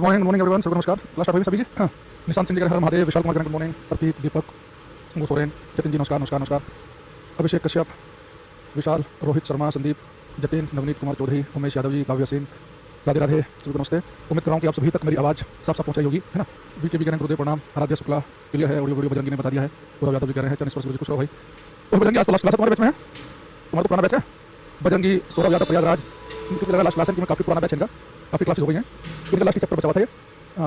Good morning everyone, सबको नमस्कार। Class start हुई सभी की? हाँ। निशांत सिंह जी, हर महादेव, विशाल कुमार, गुड मॉर्निंग। प्रतीक, दीपक, सोरेन, जतिन जी, नमस्कार नमस्कार नमस्कार। अभिषेक कश्यप, विशाल, रोहित शर्मा, संदीप, जतिन, नवनीत कुमार चौधरी, उमेश यादव जी, काव्य सिंह, राधे राधे, सभी को नमस्ते। उम्मीद कर रहा हूँ कि आप सभी तक मेरी आवाज़ साफ साफ पहुँचाई होगी, है ना। बीकेबी कह रहे हैं गुरुदेव प्रणाम, आराध्य शुक्ला क्लियर है, ऑडियो वीडियो बजरंगी ने बता दिया है। पूरा यादव जी कह रहे हैं चरण स्पर्श कुछ हो भाई। तो बजरंगी आज तो लास्ट क्लास तुम्हारे बैच में है, तुम्हारा तो पुराना बैच है। बजरंगी, सौरभ यादव, प्रयागराज, इनकी लगा लास्ट क्लास है, इनमें काफ़ी पुराना बैच है इनका, काफ़ी क्लासेस हो गई हैं। इनका लास्ट चैप्टर बचा हुआ था ये।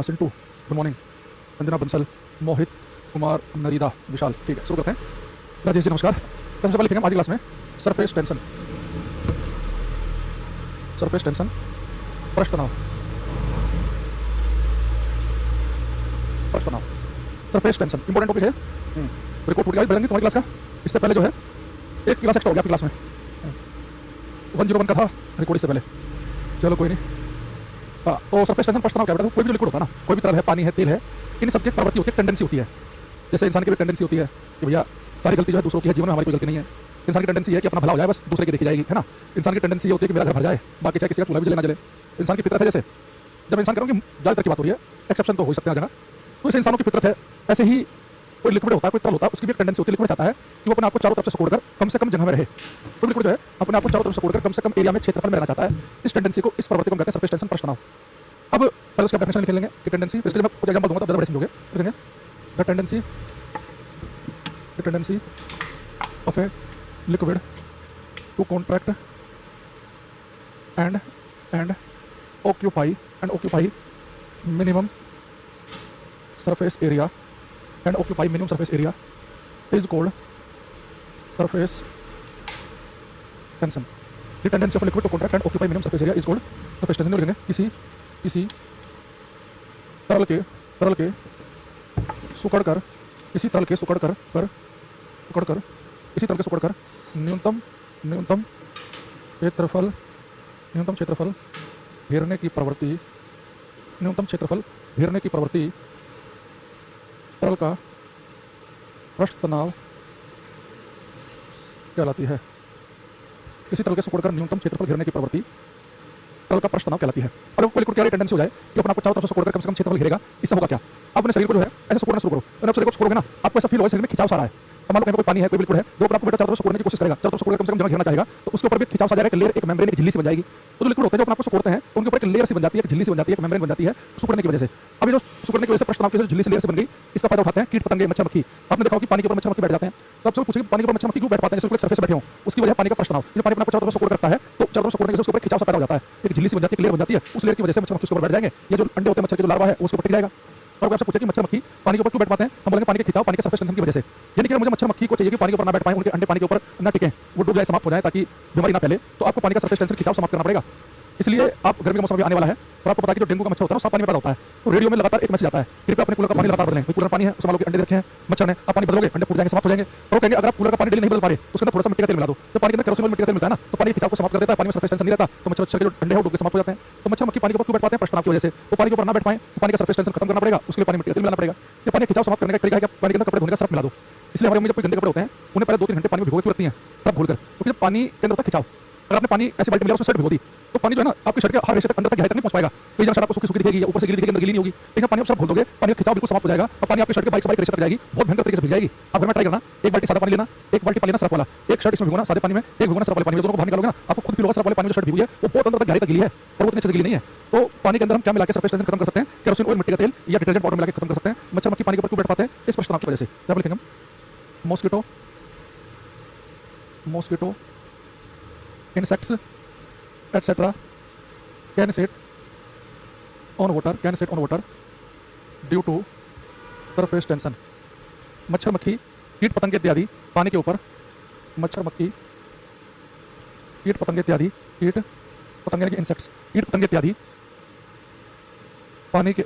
Sintu, good morning. अंजना बंसल, मोहित कुमार, नरीदा, विशाल। ठीक है, शुरू करते हैं। राजेश जी नमस्कार। तो सबसे पहले लिखेंगे आज की क्लास में सरफेस टेंशन, सरफेस टेंशन, पृष्ठ तनाव, पृष्ठ तनाव, सरफेस टेंशन इंपॉर्टेंट टॉपिक है। रिकॉर्ड टूट गया बजरंगी तुम्हारी क्लास का, इससे पहले जो है एक क्लास एक्स्ट्रा हो गया आपकी क्लास में। 101 का था रिकॉर्ड इससे पहले। चलो कोई नहीं। हाँ, तो सरफेस टेंशन, पृष्ठ तनाव क्या बेटा? कोई भी लिक्विड होता है ना, कोई भी तरल है, पानी है, तेल है, इन सबकी एक प्रवृत्ति होती है, टेंडेंसी होती है। जैसे इंसान की भी टेंडेंसी होती है कि भैया सारी गलती जो है दूसरों की है, जीवन में हमारी कोई गलती नहीं है। इंसान की टेंडेंसी है कि अपना भला हो जाए, बस दूसरे की देखी जाएगी, है ना। इंसान की टेंडेंसी होती है कि मेरा घर भर जाए, बाकी चाहे किसी का चूल्हा भी जले ना जले। इंसान की फितरत है। जैसे जब इंसान करूँगी ज़्यादातर की बात हो रही है, एक्सेप्शन तो हो सकते हैं जगह, तो इसे इंसानों की फितरत है। ऐसे ही कोई लिक्विड होता है, कोई तरल होता है, उसकी भी एक टेंडेंसी होती है। लिक्विड चाहता है कि वो अपने आपको चारों तरफ से सपोर्ट कर कम से कम जगह में रहे। तो लिक्विड जो है अपने आपको चारों तरफ से सपोर्ट कर कम से कम एरिया में, क्षेत्रफल में रहना चाहता है। इस टेंडेंसी को, इस प्रवृत्ति को कहते हैं सरफेस टेंशन, पृष्ठ तनाव। अब पहले उसका डेफिनेशन लिख लेंगे कि टेंडेंसी, इसके लिए मैं कुछ एग्जांपल दूंगा तो ज़्यादा बड़े समझोगे। लिखेंगे the tendency of a liquid to contract and occupy minimum surface area is called surface tension. The tendency of a liquid to contract and occupy minimum surface area is called surface tension. लिखेंगे किसी तरल के सुकड़ कर न्यूनतम क्षेत्रफल घेरने की प्रवृत्ति तरल का पृष्ठ तनाव कहलाती है। किसी तरल के सिकुड़कर न्यूनतम क्षेत्रफल घेरने की प्रवृत्ति तरल का पृष्ठ तनाव कहलाती है। और कोई लिक्विड क्या टेंडेंसी हो जाए कि अपने आपको चारों तरफ से सिकुड़कर कम से कम क्षेत्रफल घेरेगा, इससे होगा क्या? आप अपने शरीर को जो है ऐसे सिकुड़ना शुरू करो, और आप शरीर को सिकुड़ोगे ना, आपको ऐसा फील होगा शरीर में खिंचाव सा रहा है। तो मान लो कहीं कोई पानी है, कोई लिक्विड है, जो आपको बेटा चारों तरफ सिकुड़ने की कोशिश करेगा, चारों तरफ सिकुड़कर कम से कम जगह घेरना चाहेगा, तो उसके ऊपर भी खिंचाव सा जाएगा, एक लेयर, एक मेम्ब्रेन, एक झिल्ली सी बन जाएगी। तो जो लिक्विड होते हैं जो अपने आपको सिकुड़ते हैं, उनके ऊपर एक लेयर सी बन जाती है, एक झिल्ली सी बन जाती है, एक मेम्ब्रेन बन जाती है सिकुड़ने की वजह से। अभी जो सिकुड़ने की वजह से पृष्ठ तनाव की झिल्ली सी लेयर से बन गई, इसका फायदा उठाते हैं कीट पतंगे, मच्छर मक्खी। आपने देखा होगा कि पानी के ऊपर मच्छर मक्खी बैठ जाते हैं, तो आप सब पूछेंगे पानी के ऊपर मच्छर मक्खी क्यों बैठ पाते हैं? जैसे सरफेस बैठे हो, उसकी वजह पानी का पृष्ठ तनाव। जो पानी अपने चारों तरफ सिकुड़ करता है, तो चारों तरफ सिकुड़ने की वजह से उसके ऊपर खिंचाव सा पैदा हो जाता है, एक झिल्ली सी बन जाती है, एक लेयर बन जाती है। उस लेयर की वजह से मच्छर मक्खी उसके ऊपर बैठ जाएंगे, या जो अंडे होते हैं मच्छर के, जो लार्वा है उसके ऊपर टिक जाएगा। और आपसे पूछे कि मच्छर मक्खी पानी के ऊपर क्यों बैठ पाते हैं? हम बोलेंगे पानी के खिंचाव, पानी के सरफेस टेंशन की वजह से। यानी कि मुझे मच्छर मक्खी को चाहिए कि पानी के ऊपर ना बैठ पाए, उनके अंडे पानी के ऊपर ना टिकें, वो डूब जाए, समाप्त हो जाए, ताकि बीमारी ना फैले, तो आपको पानी का सरफेस टेंशन खिंचाव समाप्त करना पड़ेगा। इसलिए आप गर्मी का मौसम भी आने वाला है, और आपको पता है कि जो डेंगू का मच्छर होता है ना, साफ पानी में पैदा होता है। तो रेडियो में लगातार एक मैसेज आता है, कृपया अपने कूलर का पानी लगातार बदलें। कूलर पानी है, उसमें मान लो कि अंडे रखे हैं, मच्छर ने, आप पानी बदलोगे, अंडे फूट जाएंगे, समाप्त हो जाएंगे। और कहेंगे अगर आप कूलर का पानी डेली नहीं बदल पा रहे, तो उसके अंदर थोड़ा सा मिट्टी का तेल मिला दो। तो पानी के अंदर केरोसिन मिट्टी का तेल मिलता है ना, तो पानी के खिंचाव को समाप्त कर देता है, पानी में सरफेस टेंशन नहीं रहता, तो मच्छर के जो अंडे हैं वो डूब के समाप्त हो जाते हैं। तो मच्छर मक्खी पानी के ऊपर क्यों बैठ पाते हैं? पृष्ठ तनाव की वजह से। वो पानी के ऊपर ना बैठ पाए तो पानी का सरफेस टेंशन खत्म करना पड़ेगा, उसके लिए पानी मिट्टी का तेल मिलाना पड़ेगा। ये पानी खिंचाव समाप्त करने का एक तरीका है कि पानी के अंदर कपड़े धोने का सर्फ मिला दो। इसलिए हमारे में जब कोई गंदे कपड़े होते हैं, उन्हें पहले 2-3 घंटे पानी में भिगो के रखती हैं, सर्फ घोलकर, क्योंकि जब पानी के अंदर होता है खिंचाव, अगर आपने पानी ऐसे बाल्टी में उसमें शर्ट भिगो दी, तो पानी जो है ना आपकी शर्ट के हर रेशे तक अंदर तक गहराई तक नहीं पहुंच पाएगा। कई जगह शर्ट आपको सूखी सूखी दिखेगी, ऊपर से गीली दिखेगी, अंदर गीली नहीं होगी। लेकिन पानी आप सब घोल दोगे, पानी का खिंचाव बिल्कुल समाप्त हो जाएगा, और पानी आपकी शर्ट के बारीक से बारीक रेशे तक जाएगी, बहुत भयंकर तरीके से भिग जाएगी। आप घर में ट्राई करना, एक बाल्टी सादा पानी लेना, एक बाल्टी पानी लेना सर्फ वाला, एक शर्ट इसमें भिगोना सादे पानी में, एक भिगोना सर्फ वाले पानी में, दोनों को बाहर निकालोगे ना, आपको खुद फील होगा सर्फ वाले पानी में जो शर्ट भिगी है वो बहुत अंदर तक गहराई तक गीली है, और वो इतनी अच्छे से गीली नहीं है। तो पानी के अंदर हम क्या मिला के सरफेस टेंशन खत्म कर सकते हैं? केरोसिन ऑयल, मिट्टी का तेल या डिटर्जेंट पाउडर मिला के खत्म कर सकते हैं। मच्छर मक्खी पानी के ऊपर क्यों बैठ पाते हैं? इस पृष्ठ तनाव की वजह से। क्या लिखेंगे हम? Mosquito insects etc can sit on water due to surface tension. मच्छर मक्खी, कीट पतंगे इत्यादि पानी के ऊपर, मच्छर मक्खी, कीट पतंगे इत्यादि, कीट पतंगे के इंसेक्ट्स, कीट पतंगे इत्यादि पानी के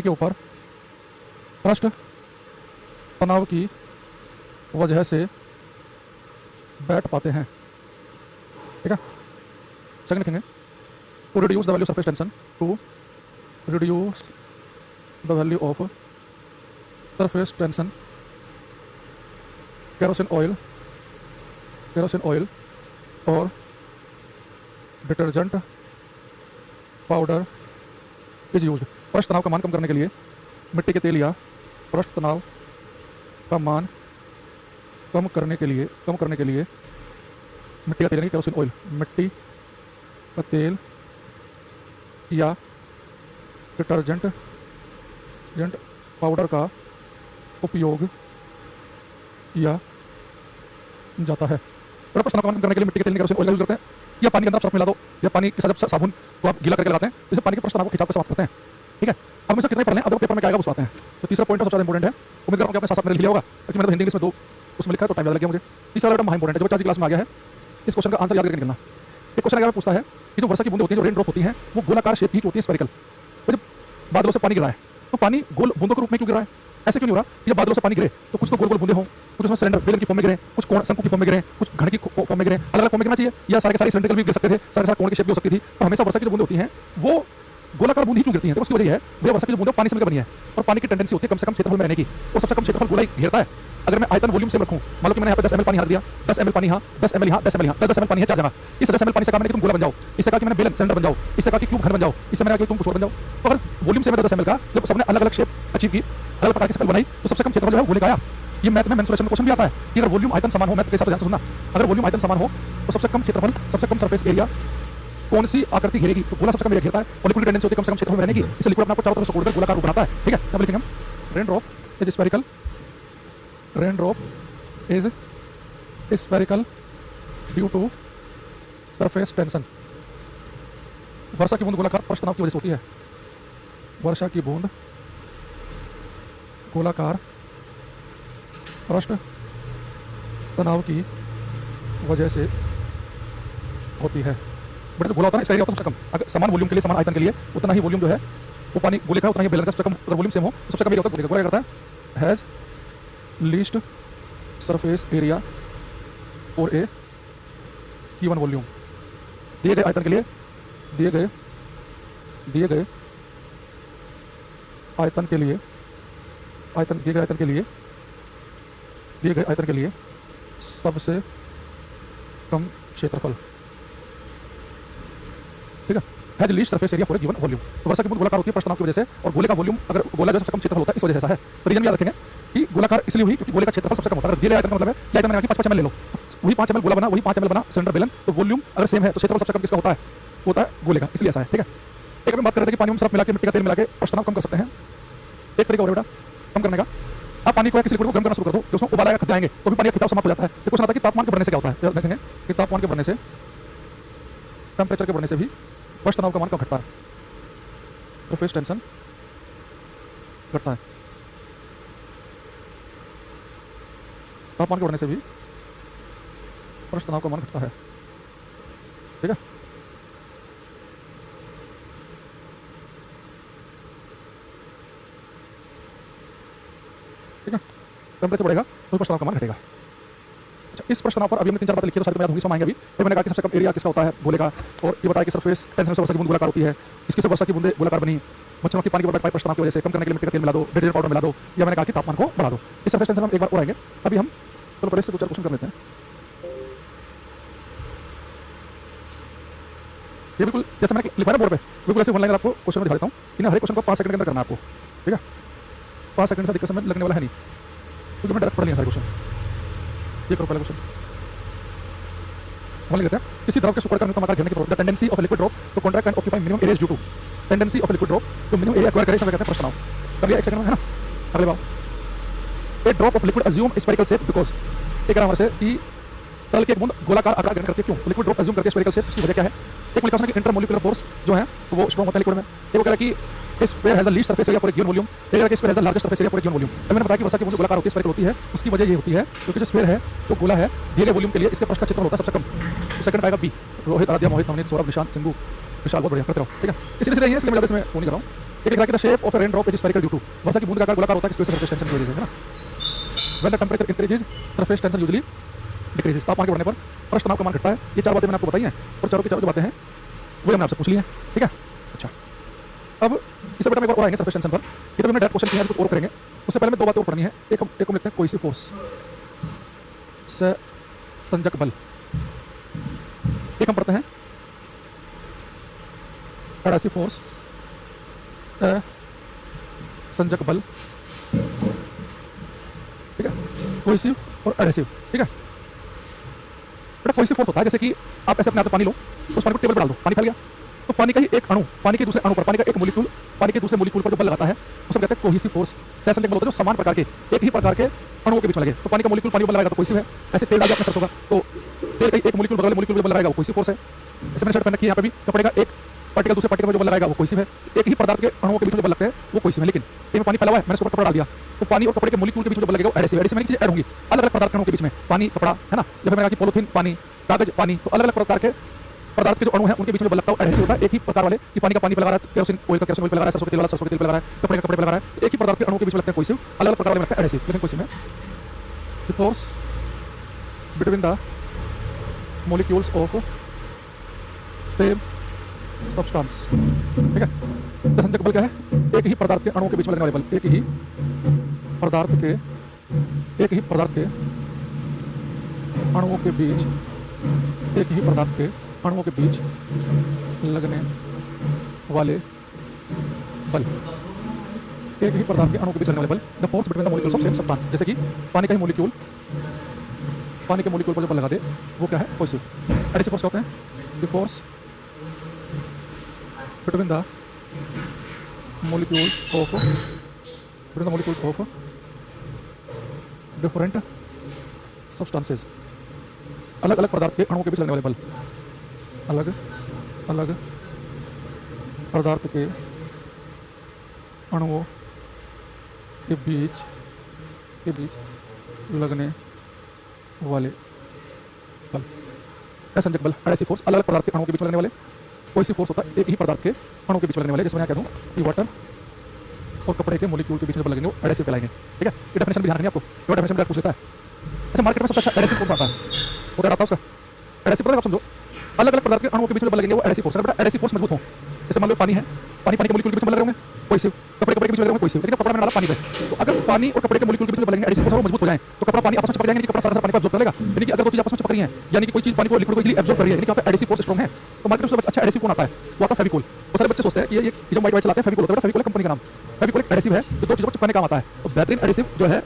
ऊपर पृष्ठ तनाव की वजह से बैठ पाते हैं। ठीक है, सेकंड लिखेंगे to reduce the value surface tension, to reduce the value of surface tension kerosene oil और डिटर्जेंट पाउडर इज यूज्ड। पृष्ठ तनाव का मान कम करने के लिए मिट्टी के तेल या पृष्ठ तनाव का मान कम करने के लिए मिट्टी का तेल यानी केरोसिन ऑयल, मिट्टी का तेल या डिटर्जेंट पाउडर का उपयोग किया जाता है। पृष्ठ तनाव का मान कम करने के लिए मिट्टी के तेल केरोसिन ऑयल का यूज करते हैं, या पानी के अंदर सर्फ मिला दो, या पानी के साथ जब साबुन को आप गीला करके लगाते हैं तो इसे पानी के पृष्ठ तनाव को खिंचाव के समाप्त करते हैं। ठीक है, अब हम इसे कितना पढ़ लें, अब पेपर में क्या आएगा वो सुनाते हैं। तो तीसरा पॉइंट सबसे ज़्यादा इंपॉर्टेंट है, उम्मीद कर रहा हूँ कि आपने साथ में लिख लिया होगा, क्योंकि मैंने तो हिंदी इंग्लिश में दो उसमें लिखा है तो टाइम ज़्यादा लग गया मुझे। तीसरा वाला महा इंपॉर्टेंट है, जो बच्चा क्लास में आ गया है इस क्वेश्चन का आंसर याद करके निकलना। एक क्वेश्चन अगर पूछता है कि जो वर्षा की बूंदें होती हैं, जो रेन ड्रॉप होती हैं, वो गोलाकार शेप की होती है, स्फेरिकल। तो जब बादलों से पानी गिरा है तो पानी गोल बूंदों के रूप में क्यों गिरा है? ऐसे क्यों नहीं हो रहा कि जब बादलों से पानी गिरे तो कुछ तो गोल गोल बूंदे हों, कुछ उसमें सिलेंडर बेलन की फॉर्म में गिरे, कुछ कोण शंकु की फॉर्म में गिरे, कुछ घन की फॉर्म में गिरे, अलग अलग फॉर्म में गिरना चाहिए, या सारे के सारे सिलेंडर भी गिर सकते थे, सारे सारे कोण की शेप भी हो सकती थी। तो हमेशा वर्षा की जो बूंदें होती हैं वो गोलाकार बूंद ही क्यों गिरती हैं? तो उसकी वजह है भैया वर्षा की जो बूंदें पानी से मिलकर बनी है, और पानी की टेंडेंसी होती है कम से कम क्षेत्रफल में रहने की, और सबसे कम क्षेत्रफल गोला ही घेरता है। अगर मैं आयतन वॉल्यूम सेम रखूं, मान लो कि मैंने यहाँ पे 10 ml पानी हाथ दिया, 10 ml पानी यहाँ, 10 ml यहाँ, 10 ml यहाँ, 10 ml पानी है 4 जगह। इस 10 ml पानी से कहा मैंने कि तुम गोला बन जाओ, इससे कहा कि मैंने बेलन सिलेंडर बन जाओ, इससे कहा कि क्यूब घन बन जाओ, इससे मैंने कहा कि तुम कुछ और बन जाओ। तो अगर वॉल्यूम सेम है 10 ml का, जब सबने अलग अलग शेप अचीव की, अलग प्रकार की शक्ल बनाई, तो सबसे कम क्षेत्रफल जो है गोले का आया। ये मैथ में मेंसुरेशन में क्वेश्चन भी आता है कि अगर वॉल्यूम आयतन समान हो, मैथ के हिसाब से ध्यान से सुनना, अगर वॉल्यूम आयतन समान हो तो सबसे कम क्षेत्रफल, सबसे कम सरफेस एरिया कौन सी आकृति घेरेगी? तो गोला सबसे कम एरिया घेरता है, और लिक्विड टेंडेंसी होती है कम से कम क्षेत्रफल में रहने की, इसलिए लिक्विड अपने आप को चारों तरफ से कोड़कर गोलाकार रूप बनाता है। ठीक है, अब लिखेंगे हम raindrop is spherical, raindrop is spherical due to surface tension. वर्षा की बूंद गोलाकार पृष्ठ तनाव की वजह से होती है, वर्षा की बूंद गोलाकार पृष्ठ तनाव की वजह से होती है। बट जो गोला होता है इसका एरिया होता है सबसे कम, अगर समान वॉल्यूम के लिए, समान आयतन के लिए उतना ही वॉल्यूम जो है वो पानी गोले का, उतना ही बेलन का सबसे कम, अगर वॉल्यूम सेम हो तो सबसे कम एरिया होता है गोले का। गोला क्या करता है? हैज़ लीस्ट सरफेस एरिया और ए गिवन वॉल्यूम। दिए गए आयतन के लिए, दिए गए आयतन के लिए, दिए गए आयतन के लिए सबसे कम क्षेत्रफल। ठीक है, has least surface area for a given volume. तो वर्षा की बूंद गोलाकार होती है पृष्ठ तनाव की वजह से, और गोले का वॉल्यूम, अगर गोला जो सबसे कम क्षेत्रफल होता है इस वजह से ऐसा है। तो रीजन याद रखेंगे कि गोलाकार इसलिए हुई क्योंकि गोले का क्षेत्रफल सबसे कम होता है। अगर दिए गए आयतन का मतलब है कि आयतन मैंने कहा कि 5 ml ले लो, वही 5 ml गोला बना, वही 5 ml बना सिलेंडर बेलन, तो वॉल्यूम अगर सेम है तो क्षेत्रफल सबसे कम किसका होता है? होता है गोले का, इसलिए ऐसा है। ठीक है, एक हम बात कर रहे थे कि पानी में सरफ मिला के, मिट्टी का तेल मिला के पृष्ठ तनाव कम कर सकते हैं। एक तरीका और बेटा कम करने का, आप पानी को या किसी लिक्विड को गर्म करना शुरू कर दो, उसमें उबाल आएगा, खद्दे आएंगे, तो भी पानी का खिंचाव समाप्त हो जाता है। तो क्वेश्चन आता है कि तापमान के बढ़ने से क्या होता है? तो देखेंगे कि तापमान के बढ़ने से, टेम्परेचर के बढ़ने से भी पृष्ठ तनाव का मान कम घटता है, सरफेस टेंशन घटता है। तापमान के बढ़ने से भी पृष्ठ तनाव का मान घटता है। ठीक है, ठीक है, टेम्परेचर बढ़ेगा तो पृष्ठ तनाव का मान घटेगा। अच्छा, इस प्रश्न पर अभी हमने 3-4 बातें लिखी तो सारी तो याद होंगी, समझ आएंगे। अभी फिर मैंने कहा कि सबसे कम एरिया किसका होता है? गोले का, और ये बताया कि सरफेस टेंशन से वर्षा की बूंद गोलाकार होती है, इसकी से वर्षा की बूंदें गोलाकार बनी, मच्छरों की पानी के पाइप पृष्ठ तनाव की वजह से कम करने के लिए मिट्टी का तेल मिला दो, डिटर्जेंट पाउडर मिला दो, या मैंने कहा कि तापमान को बढ़ा दो। इस सरफेस टेंशन हम एक बार और आएंगे। अभी हम चलो पहले से 2-4 क्वेश्चन कर लेते हैं। ये बिल्कुल जैसे मैंने लिखा है बोर्ड पे, बिल्कुल ऐसे ऑनलाइन आपको क्वेश्चन में दिखा देता हूँ। इन हर क्वेश्चन को 5 सेकंड के अंदर करना है आपको। ठीक है, 5 सेकंड से अधिक समय लगने वाला है नहीं, क्योंकि मैं डायरेक्ट पढ़ लिया सारे क्वेश्चन। ये करो पहला क्वेश्चन, मान लेते हैं किसी द्रव के सुपरकर न्यूनतम आकार घेरने की प्रवृत्ति, tendency of liquid drop to contract and occupy minimum area due to, tendency of liquid drop to minimum area acquire करे, सब कहते हैं पृष्ठ तनाव। कर लिया 1 सेकंड में, है ना? अगले बार a drop of liquid assume spherical shape because, ये कह रहा हमारे से कि तरल की एक बूंद गोलाकार आकार ग्रहण करती है, क्यों? लिक्विड ड्रॉप अज्यूम करती है स्फेरिकल शेप, इसकी वजह क्या है? एक लिखा उसने कि इंटरमोलिकुलर फोर्स जो है वो स्ट्रॉन्ग होता है लिक्विड में। एक वो कह रहा है कि sphere has the least surface area for a given volume, एक कह रहा है कि sphere has the largest surface area for a given volume. अब मैंने बताया कि वर्षा की बूंद गोलाकार होती है, स्फेरिकल होती है, उसकी वजह ये होती है क्योंकि जो स्फीयर है, जो गोला है, दिए गए वॉल्यूम के लिए इसके पृष्ठ का क्षेत्रफल होता है सबसे कम। तो सेकंड आएगा बी, रोहित, आराध्या, मोहित, नवनीत, सौरभ, निशांत, सिंधु, विशाल, बहुत बढ़िया करते रहो। ठीक है, इसलिए मैं ज़्यादा इसमें वो नहीं कर रहा हूँ। एक लिखा कि the shape of a raindrop is spherical due to, वर्षा की बूंद का आकार गोलाकार होता है किसकी सरफेस टेंशन की वजह से, है ना? When the temperature increases surface tension usually decreases, तापमान के बढ़ने पर पृष्ठ तनाव का मान घटता है। ये 4 बातें मैंने आपको बताई हैं, और चारों की चारों जो बातें हैं वो हमने आपसे पूछ ली हैं। ठीक है, अच्छा, अब इसे बेटा में एक और आएंगे सरफेस टेंशन पर। ये तो हमने डायरेक्ट क्वेश्चन किया है, कुछ और करेंगे। उससे पहले मैं 2 बातें और पढ़नी है। एक हम लिखते हैं कोई सी फोर्स, संजक बल। एक हम पढ़ते हैं एडासिव फोर्स, संजक बल, ठीक है, कोहेसिव और एडहेसिव, ठीक है। बेटा कोहेसिव फोर्स होता है जैसे कि आप ऐसे अपने हाथ में पानी लो, उस पानी को टेबल पर डाल दो, पानी फैल गया, तो पानी का ही एक अणु पानी के दूसरे अणु पर, पानी का एक मोलिक्यूल पानी के दूसरे मोलिक्यूल पर जो बल लगाता है उसे कहते हैं कोहेसिव फोर्स। सहसंजक बल होता है जो समान प्रकार के एक ही प्रकार के अणुओं के बीच में लगे, तो पानी का मोलिक्यूल पानी पर लगाएगा तो कोहेसिव है। ऐसे तेल डाल दिया अपने सरसों का, तो तेल का एक मोलिक्यूल बगल मोलिक्यूल पर लगाएगा वो कोहेसिव फोर्स है। जैसे मैंने शर्ट पहन रखी है, यहाँ पे भी कपड़े का एक पार्टिकल दूसरे पार्टिकल पर जो बल लगाएगा वो कोहेसिव है। एक ही पदार्थ के अणुओं के बीच में जो बल लगते हैं वो कोहेसिव है। लेकिन इसमें पानी फैला हुआ है, मैंने उसके ऊपर कपड़ा डाल दिया, तो पानी और कपड़े के मोलिक्यूल के बीच में जो बल लगेगा वो एडहेसिव है। एडहेसिव में चीजें ऐड होंगी अलग अलग पदार्थ के अणुओं के बीच में, पानी कपड़ा है ना, जैसे मैंने कहा कि पॉलिथीन पानी, कागज पानी, तो अलग अलग प्रकार के पदार्थ के जो अणु हैं उनके बीच में बल लगता है एडहेसिव होता है। एक ही प्रकार वाले कि पानी का पानी पे लगा रहा है, केरोसिन ऑयल का केरोसिन ऑयल पे लगा रहा है, सरसों के तेल वाला सरसों के तेल पे लगा रहा है, कपड़े का कपड़े पे लगा रहा है, एक ही पदार्थ के अणु के बीच में लगते हैं कोहेसिव, अलग अलग प्रकार वाले लगते हैं एडहेसिव। लेकिन कोहेसिव में the force between the molecules of same substance, ठीक है। संजक बल क्या है? एक ही पदार्थ के अणुओं के बीच में लगने वाले बल, एक ही पदार्थ के अणुओं के बीच, एक ही पदार्थ के अणुओं के बीच लगने वाले बल, एक ही पदार्थ के अणुओं के बीच लगने वाले बल, the force between the molecules of same substance. जैसे कि पानी का ही मोलिक्यूल पानी के मोलिक्यूल पर जो बल लगा दे वो क्या है? कोहेसिव। एडहेसिव फोर्स क्या होते हैं? The force between the molecules of different substances, अलग अलग पदार्थ के अणुओं के बीच लगने वाले बल, अलग अलग पदार्थ के अणुओं के बीच लगने वाले बल, संजक बल। एडहेसिव फोर्स अलग अलग पदार्थ के अणुओं के बीच में लगने वाले, कोहेसिव फोर्स होता है एक ही पदार्थ के अणुओं के बीच में लगने वाले। जैसे मैं क्या कहूँ कि वाटर और कपड़े के मोलिक्यूल के बीच में बल लगेंगे वो एडहेसिव कहलाएंगे, ठीक है। ये डेफिनेशन भी ध्यान रखनी है आपको, ये डेफिनेशन भी पूछ लेता है। अच्छा, मार्केट में सबसे अच्छा एडहेसिव कौन सा आता है? वो आता है उसका एडहेसिव, पता है आप समझो, अलग अलग पदार्थ के अणुओं के बीच में बल लगेंगे वो एडहेसिव फोर्स है। बेटा एडहेसिव फोर्स मजबूत हो, जैसे मान लो पानी है, पानी के मोलिक्यूल के बीच में लग रहे होंगे कोहेसिव, कपड़े के बीच में लग रहे होंगे कोहेसिव, लेकिन कपड़ा मैंने डाला पानी पे, तो अगर पानी और कपड़े के मोलिक्यूल के बीच में बल लगेंगे एडहेसिव फोर्स, वो मजबूत हो जाए तो कपड़ा पानी आपस में चिपक जाएंगे, कपड़ा सारा पानी को एब्जॉर्ब कर लेगा। यानी कि अगर दो चीज आपस में चिपक रही है, यानी कि कोई चीज पानी को लिक्विड को इजीली एब्जॉर्ब कर रही है, यानी कि आप एडहेसिव फोर्स स्ट्रांग है, तो मार्केट में सबसे अच्छा एडहेसिव कौन आता है? वो आता है फेविकोल। वो सारे बच्चे सोचते हैं कि ये जो वाइट चलाते हैं फेविकोल होता है, फेविकोल कंपनी का नाम, फेविकोल एक एडहेसिव है जो दो चीजों को चिपकाने काम आता है। तो बेहतरीन एडहेसिव जो है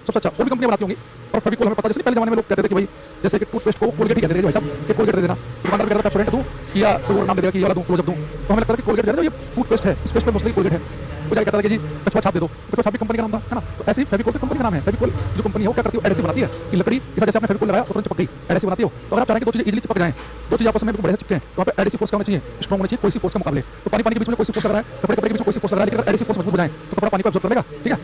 सबसे अच्छा वो भी कंपनी बनाती होंगी, और फेविकोल हमें पता है। जैसे पहले जमाने में लोग कहते थे कि भाई जैसे कि टूथपेस्ट को कोलगेट ही कहते थे, भाई साहब एक कोलगेट दे देना, दुकानदार कहता था पेप्सोडेंट दूं या कोई नाम दे देगा कि ये वाला दूं, क्लोजअप दूं, तो हमें लगता था कि कोलगेट दे रहा है, ये टूथपेस्ट है, इस पेस्ट में मोस्टली कोलगेट है। वो जाके कहता था कि जी कचवा छाप दे दो, कचवा छाप भी कंपनी का नाम था, है ना। तो ऐसे ही फेविकोल की कंपनी का नाम है। फेविकोल जो कंपनी है वो क्या करती है? एडहेसिव बनाती है कि लकड़ी के साथ जैसे आपने फेविकोल लगाया तो तुरंत चिपक गई, एडहेसिव बनाती हो। तो अगर आप चाहें कि दो चीजें इजीली चिपक जाएं, दो चीजें आपस में बढ़िया से चिपके, तो वहाँ पे एडहेसिव फोर्स क्या होना चाहिए? स्ट्रांग होना चाहिए कोहेसिव फोर्स के मुकाबले। तो पानी के बीच में कोहेसिव फोर्स लग रहा है, कपड़े के बीच में कोहेसिव फोर्स लग रहा है, लेकिन एडहेसिव फोर्स मजबूत हो जाए तो कपड़ा पानी को एब्जॉर्ब कर लेगा, ठीक है।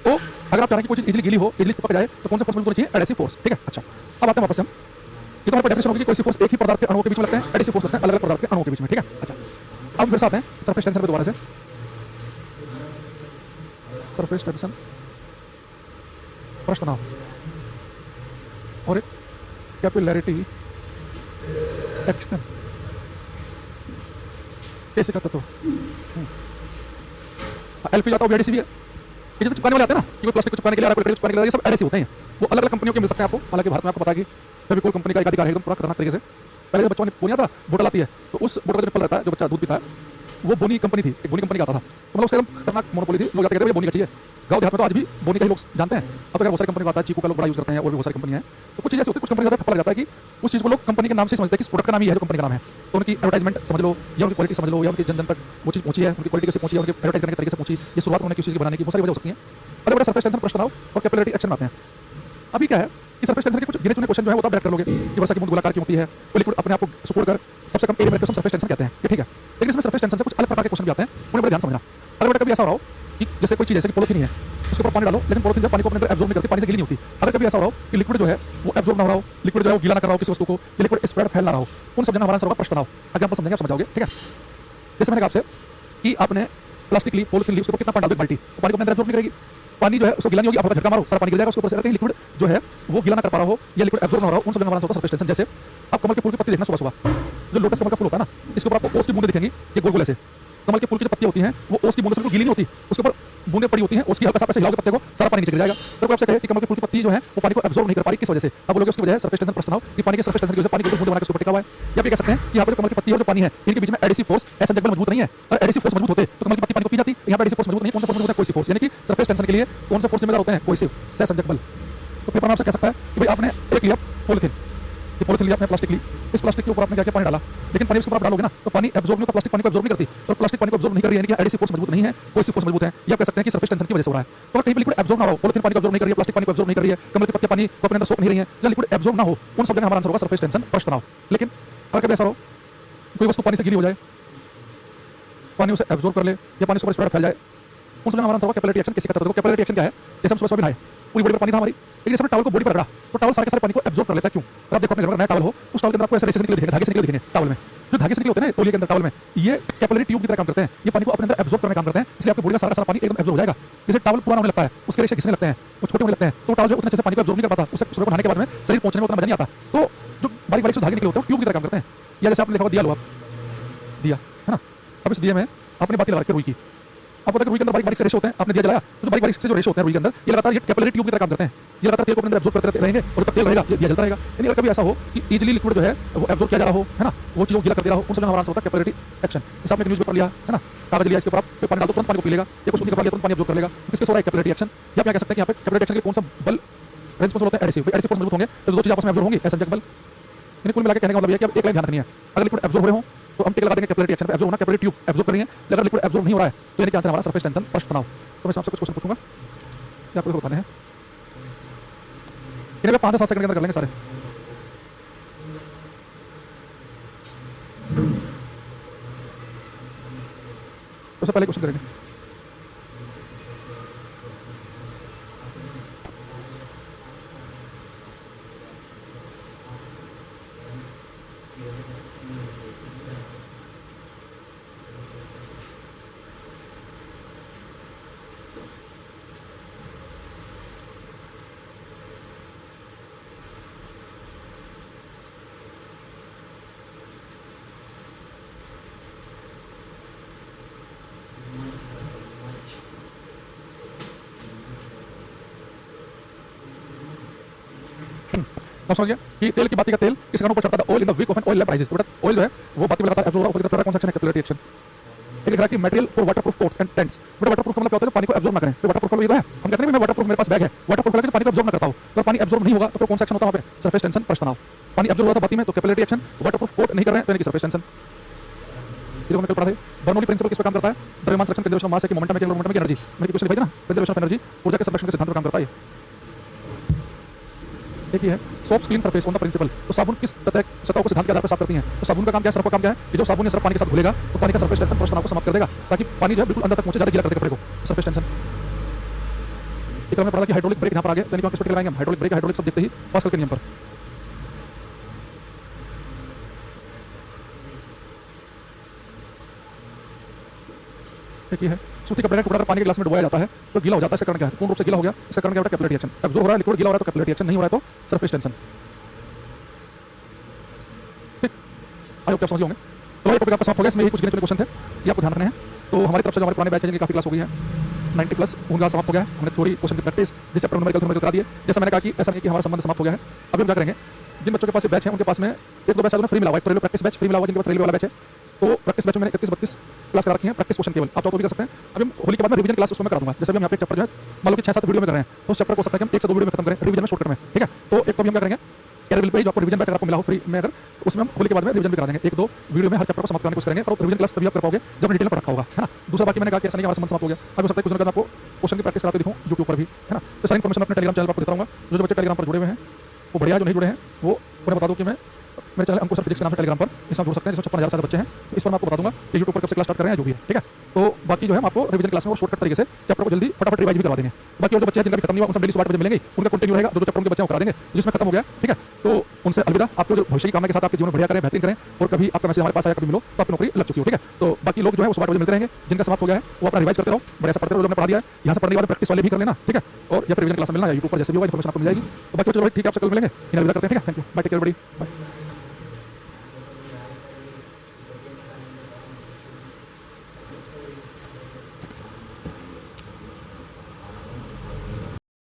तो अगर आप चाह रहे हैं कि कोई चीज इजीली गीली हो, इजीली चिपक जाए, तो कौन सा फोर्स मजबूत होना चाहिए? एडहेसिव फोर्स, ठीक है। अच्छा, अब आते हैं वापस हम, ये तो हमारे डेफिनेशन होगी कि कोहेसिव फोर्स एक ही पदार्थ के अणुओं के बीच में लगते हैं, एडहेसिव फोर्स लगते हैं अलग अलग पदार्थ के अणुओं के बीच में, ठीक है। अच्छा, अब फिर से आते हैं सरफेस टेंशन पे दोबारा से। सरफेस टेंशन प्रश्न तनाव और एक कैपिलैरिटी एक्शन, कैसे का तत्व एलपी जाता है, एडहेसिव है। ये जो चिपकाने वाले आते हैं ना, कि कोई प्लास्टिक को चिपकाने के लिए आ रहा है, कोई चिपकाने के लिए आ रहा है, ये सब एडहेसिव होते हैं। वो अलग अलग कंपनियों के मिल सकते हैं आपको, हालांकि भारत में आपको पता है कि फेविकोल कंपनी का एक अधिकार है एकदम पूरा खतरनाक तरीके से। पहले जब बच्चों ने बोनिया था, बोतल आती है, तो उस बोतल का जो निप्पल रहता है, जो बच्चा दूध पीता है, वो बोनी कंपनी थी, एक बोनी कंपनी का आता था, तो मतलब उसका एकदम खतरनाक मोनोपोली थी। लोग जाते कहते हैं बोनी का चाहिए। गाँव देहात में तो आज भी बोनी का ही लोग जानते हैं। अब अगर बहुत सारी कंपनी आता है, चीकू का लोग बड़ा यूज करते हैं, और भी बहुत सारी कंपनी है। तो कुछ चीज़ ऐसी होती है, कुछ कंपनी पता लग जाता है कि उस चीज़ को लोग कंपनी के नाम से समझते हैं कि इस प्रोडक्ट का नाम ही है जो कंपनी का नाम है। तो उनकी एडवर्टाइजमेंट समझ लो, या उनकी क्वालिटी समझ लो, या उनकी जन जन तक वो चीज़ पहुंची है, उनकी क्वालिटी कैसे पहुंची है, उनके एडवर्टाइज करने के तरीके से पहुंची, ये शुरुआत उन्होंने किसी चीज़ की बनाने की बहुत सारी वजह हो सकती है। अलग अलग सरफेस टेंशन प्रश्न तनाव और कैपिलैरिटी एक्शन आते हैं। अभी क्या है कि सरफेस टेंशन के कुछ गिने चुने क्वेश्चन जो है वो आप डायरेक्ट कर लोगे कि वर्षा की बूंद गोलाकार क्यों होती है, वो लिक्विड अपने आप को सुकोड़ कर सबसे कम एरिया में रखकर सरफेस टेंशन कहते हैं, ये ठीक है। लेकिन इसमें सरफेस टेंशन से कुछ अलग प्रकार के क्वेश्चन भी आते हैं, उन्हें बड़े ध्यान समझना। अगर बेटा कभी ऐसा हो रहा हो कि जैसे कोई चीज़ जैसे कि पॉलिथीन है, उसके ऊपर पानी डालो, लेकिन पॉलिथीन जब पानी को अपने अंदर एब्जॉर्ब नहीं करती, पानी से गीली नहीं होती। अगर कभी ऐसा हो रहा हो कि लिक्विड जो है वो एब्जॉर्ब ना हो रहा हो, लिक्विड जो है वो गीला ना कर रहा हो किसी वस्तु को, ये लिक्विड स्प्रेड फैल ना रहा हो, उन सब जगह हमारा आंसर होगा प्रश्न तनाव। एग्जांपल समझेंगे, आप समझ जाओगे, ठीक है। जैसे मैंने कहा आपसे कि आपने प्लास्टिक ली, पॉलिथीन ली, उसके ऊपर कितना पानी डालो, बाल्टी, तो पानी को अपने अंदर एब्जॉर्ब नहीं करेगी, पानी जो है उसको गीला नहीं होगी, आप झटका मारो सारा पानी गिर जाएगा उसके ऊपर से। अगर लिक्विड जो है वो गीला ना कर पा रहा हो या लिक्विड एब्जॉर्ब ना हो रहा हो, उन सब जगह हमारा आंसर होता है सरफेस टेंशन। जैसे आप कमल के फूल की पत्ती देखना सुबह सुबह, जो लोटस कमल का फूल होता है ना, इसके ऊपर आपको ओस की बूंदें दिखेंगी, ये गोल गोल ऐसे, कमल के फूल की जो पत्तियां होती हैं वो ओस की बूंदों से बिल्कुल गीली नहीं होती, उसके ऊपर बूंदें पड़ी होती हैं, उसकी हल्का सा ऐसे हिलाओगे पत्ते को, सारा पानी नीचे गिर जाएगा। तो कोई आपसे कहे कि कमल के फूल की पत्ती जो है वो पानी को एब्जॉर्ब नहीं कर पा रही, किस वजह से? आप बोलोगे उसकी वजह है सरफेस टेंशन प्रश्न कि पानी के सरफेस टेंशन की वजह से पानी को बूंदे बना के उसको टिका हुआ है। या फिर कह सकते हैं कि यहाँ पे जो कमल की पत्ती और जो पानी है इनके बीच में एडिसिव फोर्स ऐसा जगह मजबूत नहीं है, और एडिसिव फोर्स मजबूत होते तो कमल की पत्ती पानी को पी जाती। यहाँ पे एडिसिव फोर्स मजबूत नहीं है, कौन सा फोर्स मजबूत है? कोई फोर्स, यानी कि सरफेस टेंशन के लिए कौन से फोर्स जिम्मेदार होते हैं? कोई सहसंजक बल। तो पेपर में आपसे कह सकता है कि भाई आपने एक लिया पॉलिथीन, ये पॉलिथीन लिया आपने प्लास्टिक ली, इस प्लास्टिक के ऊपर आपने क्या किया? पानी डाला, लेकिन पानी उसके ऊपर आप डालोगे ना तो पानी एब्जॉर्ब नहीं होगा, प्लास्टिक पानी को एब्जॉर्ब नहीं करती, और प्लास्टिक पानी को एब्जॉर्ब नहीं कर रही है, यानी कि एडिसिव फोर्स मजबूत नहीं है, कोई फोर्स मजबूत है। या कह सकते हैं कि सरफेस टेंशन की वजह से हो रहा है। तो कहीं पे लिक्विड एब्जॉर्ब ना हो, पॉलिथीन पानी को एब्जॉर्ब नहीं कर रही है, प्लास्टिक पानी को एब्जॉर्ब नहीं कर रही है, कमल की पत्तियां पानी को अपने अंदर सोख नहीं रही है, या लिक्विड एब्जॉर्ब ना हो, उन सब जगह हमारा आंसर होगा सरफेस टेंशन प्रश्न तनाव। लेकिन अगर कभी ऐसा हो कोई वस्तु पानी से गीली हो जाए, पानी उसे एब्जॉर्ब कर ले या पानी से ऊपर स्प्रेड फैल जाए, उस समय हमारा आंसर होगा कैपिलरी एक्शन। किसी का देखो कैपिलरी एक्शन क्या है? जैसे हम सुबह नहाए, पूरी बॉडी पर पानी था हमारी, लेकिन जैसे हमने टॉवल को बॉडी पर रगड़ा तो टॉवल सारे के सारे पानी को एब्जॉर्ब कर लेता है। क्यों? अगर आप देखो अपने घर में नया टॉवल हो, उस टॉवल के अंदर आपको ऐसे रेसे निकले दिखेंगे, धागे से निकले दिखेंगे टॉवल में, जो धागे से निकले होते हैं ना तौलिए के अंदर टॉवल में, ये कैपिलरी ट्यूब की तरह काम करते हैं, ये पानी को अपने अंदर एब्जॉर्ब करने का काम करते हैं, इसलिए आपकी बॉडी का सारा पानी एकदम एब्जॉर्ब हो जाएगा। जैसे टॉवल पुराना होने लगता है, उसके रेशे घिसने लगते हैं, वो छोटे होने लगते हैं, तो टॉवल जो उतना अच्छे से पानी को एब्जॉर्ब नहीं कर पाता, उसे सुबह को नहाने के बाद में शरीर पहुंचने में उतना मजा नहीं आता। तो जो बारीक बारीक से धागे निकले होते हैं ट्यूब की तरह काम करते हैं। या जैसे आपने देखा दिया लो, आप दिया है ना, अब इस दिए में आपने बाती लगा के रुई की, आपको रुई के अंदर बारीक बारीक से रेशे होते हैं, आपने दिया जलाया तो बारीक बारीक से जो रेशे होते हैं रुई के अंदर, ये लगातार ये कैपिलरी ट्यूब की तरह काम करते हैं, ये लगातार तेल को अपने अंदर एब्जॉर्ब करते रहेंगे, और जब तक तेल रहेगा ये दिया जलता रहेगा। यानी अगर कभी ऐसा हो कि इजीली लिक्विड जो है वो एब्जॉर्ब किया जा रहा हो, है ना, वो चीज़ को गीला कर दे रहा हो, उन सब हमारा आंसर होता है कैपिलरी एक्शन। जैसे आपने न्यूज़पेपर लिया है ना, कागज लिया, इसके ऊपर आप पानी डाल दो तुरंत पानी को पी लेगा, या कुछ कपड़ा लिया तुरंत पानी एब्जॉर्ब कर लेगा, इसके हो रहा है कैपिलरी एक्शन। या आप क्या कह सकते हैं कि यहाँ पे कैपिलरी एक्शन के लिए कौन सा बल रिस्पॉन्सिबल होता है? एडिसिव। एडिसिव फोर्स मजबूत होंगे तो दो चीज़ आपस में एब्जॉर्ब होंगी, सहसंजक बल। यानी कुल मिला के कहने का मतलब ये है कि अब एक लाइन ध्यान रखनी है, अगर लिक्विड एब्जॉर्ब हो रहे हो तो हम टिक लगा देंगे कैपिलरी एक्शन पे, एब्जॉर्ब होना, कैपिलरी ट्यूब एब्जॉर्ब कर रही है, अगर लिक्विड एब्जॉर्ब नहीं हो रहा है तो यानी कि आंसर हमारा सरफेस टेंशन प्रश्न तनाव। तो मैं आपसे कुछ क्वेश्चन पूछूंगा, ये आपको बताने हैं, इन्हें 5 से 7 सेकंड के अंदर कर लेंगे सारे। तो पहले क्वेश्चन करेंगे, आप समझ गया कि तेल की बाती का तेल किस कारण ऊपर चढ़ता था? Oil in the wick of an oil lamp rises. तो बेटा ऑयल जो है वो बाती में लगातार एब्जॉर्ब ऊपर की तरफ कौन सा एक्शन है? Capillary action. एक लिख रहा है कि material for waterproof quotes and tents. बेटा वाटरप्रूफ मतलब क्या होता है? पानी को एब्जॉर्ब ना करें। तो वाटरप्रूफ ये तो है, हम कहते हैं मैं वाटरप्रूफ, मेरे पास बैग है वाटरप्रूफ लगा के पानी को एब्जॉर्ब ना करता हूं, तो पानी एब्जॉर्ब नहीं होगा तो फिर कौन सा एक्शन होता है वहां पे? सरफेस टेंशन प्रश्न तनाव। पानी एब्जॉर्ब हुआ था बाती में तो कैपिलरी एक्शन, वाटरप्रूफ कोट नहीं कर रहे हैं तो यानी कि सरफेस टेंशन। ये हमने कल पढ़ा है, बर्नौली प्रिंसिपल किस पे काम करता है? द्रव्यमान संरक्षण, कंजर्वेशन ऑफ मास है कि मोमेंटम है कि मोमेंटम की एनर्जी। मैंने क्वेश्चन लिखा था ना, कंजर्वेशन ऑफ एनर्जी, ऊर्जा के संरक्षण के सिद्धांत पर काम करता है। एक ही है soaps clean surface on the principle. तो साबुन किस सतह को सिद्धांत के आधार पर साफ करती हैं? तो साबुन का काम क्या है? सर्फ का काम क्या है कि जो साबुन या सर्फ पानी के साथ घुलेगा तो पानी का सरफेस टेंशन प्रश्न को समाप्त कर देगा, ताकि पानी जो है बिल्कुल अंदर तक पहुंचे, ज्यादा गीला कर देगा कपड़े को। सरफेस टेंशन एक में पढ़ा कि हाइड्रोलिक ब्रेक यहाँ पर आ गया, तो किस पर लगाएंगे हम? हाइड्रोलिक ब्रेक, हाइड्रोलिक सब देखते ही पास्कल के नियम पर। एक ही है सूती कपड़े का टुकड़ा अगर पानी के ग्लास में डुबाया जाता है तो गीला हो जाता है, इसका कारण क्या है? पूर्ण रूप से गीला हो गया, इसका कारण क्या होता है? Capillary action. एब्जॉर्ब हो रहा है लिक्विड, गीला हो रहा है तो कैपिलरी एक्शन, नहीं हो रहा है तो सरफेस टेंशन। ठीक, आई होप आप समझ होंगे। तो ये टॉपिक आपका समाप्त हो गया, इसमें कुछ गिने चुने क्वेश्चन थे, ये आपको ध्यान रखने हैं। तो हमारी तरफ से जो हमारे पुराने बैच है जिनकी काफी क्लास हो गई है 90+, उनका समाप्त हो गया है। हमने थोड़ी क्वेश्चन की प्रैक्टिस जिस चैप्टर नंबर कल करा दिए। जैसा मैंने कहा कि ऐसा नहीं कि हमारा संबंध समाप्त हो गया है, अभी हम क्या करेंगे, जिन बच्चों के पास बैच है उनके पास में एक दो बैच फ्री मिला हुआ है, प्रैक्टिस बैच फ्री मिला हुआ है, जिनके पास रेलवे वाला बैच है। तो प्रैक्टिस बैच में मैंने 31-32 क्लास करा रखी है, प्रैक्टिस क्वेश्चन केवल, आप चाहो तो भी कर सकते हैं। अभी हम होली के बाद में रिवीजन क्लास उसमें मैं करा दूंगा। जैसे भी हम यहाँ पे चैप्टर जो है मान लो कि 6-7 वीडियो में कर रहे हैं, तो उस चैप्टर को सकता है कि हम 1 से 2 वीडियो में खत्म करें रिवीजन में, शॉर्टकट में। ठीक है, तो एक तो अभी हम क्या करेंगे, कैरविल पे जो आपको रिवीजन बैच अगर आपको मिला हो फ्री में, अगर उसमें हम होली के बाद में रिवीजन भी करा देंगे। 1-2 वीडियो में हर चैप्टर को समाप्त करने की कोशिश करेंगे, और रिवीजन क्लास तभी आप कर पाओगे जब डिटेल में रखा होगा, है ना। दूसरा बाकी मैंने कहा कि ऐसा नहीं हमारा संबंध समाप्त हो गया, अभी हो सकता है कुछ दिन आपको क्वेश्चन की प्रैक्टिस कराते दिखूं यूट्यूब पर भी, है ना। तो सारी इन्फॉर्मेशन अपने टेलीग्राम चैनल पर आपको देता रहूंगा। जो बच्चे टेलीग्राम पर जुड़े हुए हैं वो बढ़िया, जो नहीं जुड़े हैं वो उन्हें बता दूं कि मैं मेरे चैनल अंकुश फिजिक्स के नाम से टेलीग्राम पर इसमें जुड़ सकते हैं, जिसमें 56,000 सारे बच्चे हैं। इस पर मैं आपको बता दूंगा कि यूट्यूब पर कब से क्लास स्टार्ट कर रहे हैं, जो भी है। ठीक है, तो बाकी जो है हम आपको रिवीजन क्लास में वो शॉर्टकट तरीके से चैप्टर को जल्दी फटाफट रिवाइज भी करवा देंगे। बाकी और जो बच्चे हैं जिनका भी खत्म नहीं हुआ, उनसे डेली 8 बजे मिलेंगे, उनका कंटिन्यू रहेगा। जो चैप्टर के बच्चे हैं वो करा देंगे, जिसमें खत्म हो गया। ठीक है, तो उनसे अलविदा। आपको जो भविष्य की कामना के साथ आपके जीवन में बढ़िया करें, बेहतरीन करें, और कभी आपका मैसेज हमारे पास आया, कभी मिलो तो आपकी नौकरी लग चुकी हो। ठीक है, तो बाकी लोग जो है वो 8 बजे मिलते रहेंगे, जिनका समाप्त हो गया है वो अपना रिवाइज करते रहो, बढ़िया से पढ़ते रहो। जो हमने पढ़ा दिया है यहाँ से पढ़ने के बाद प्रैक्टिस वाले भी कर लेना। ठीक है, और या फिर रिवीजन क्लास में मिलना, या यूट्यूब पर जैसे भी होगा इन्फॉर्मेशन आपको मिल जाएगी। तो बाकी चलो भाई ठीक है, आपसे कल मिलेंगे, इन्हें अलविदा करते हैं। ठीक है, thank you, bye, take care everybody, bye.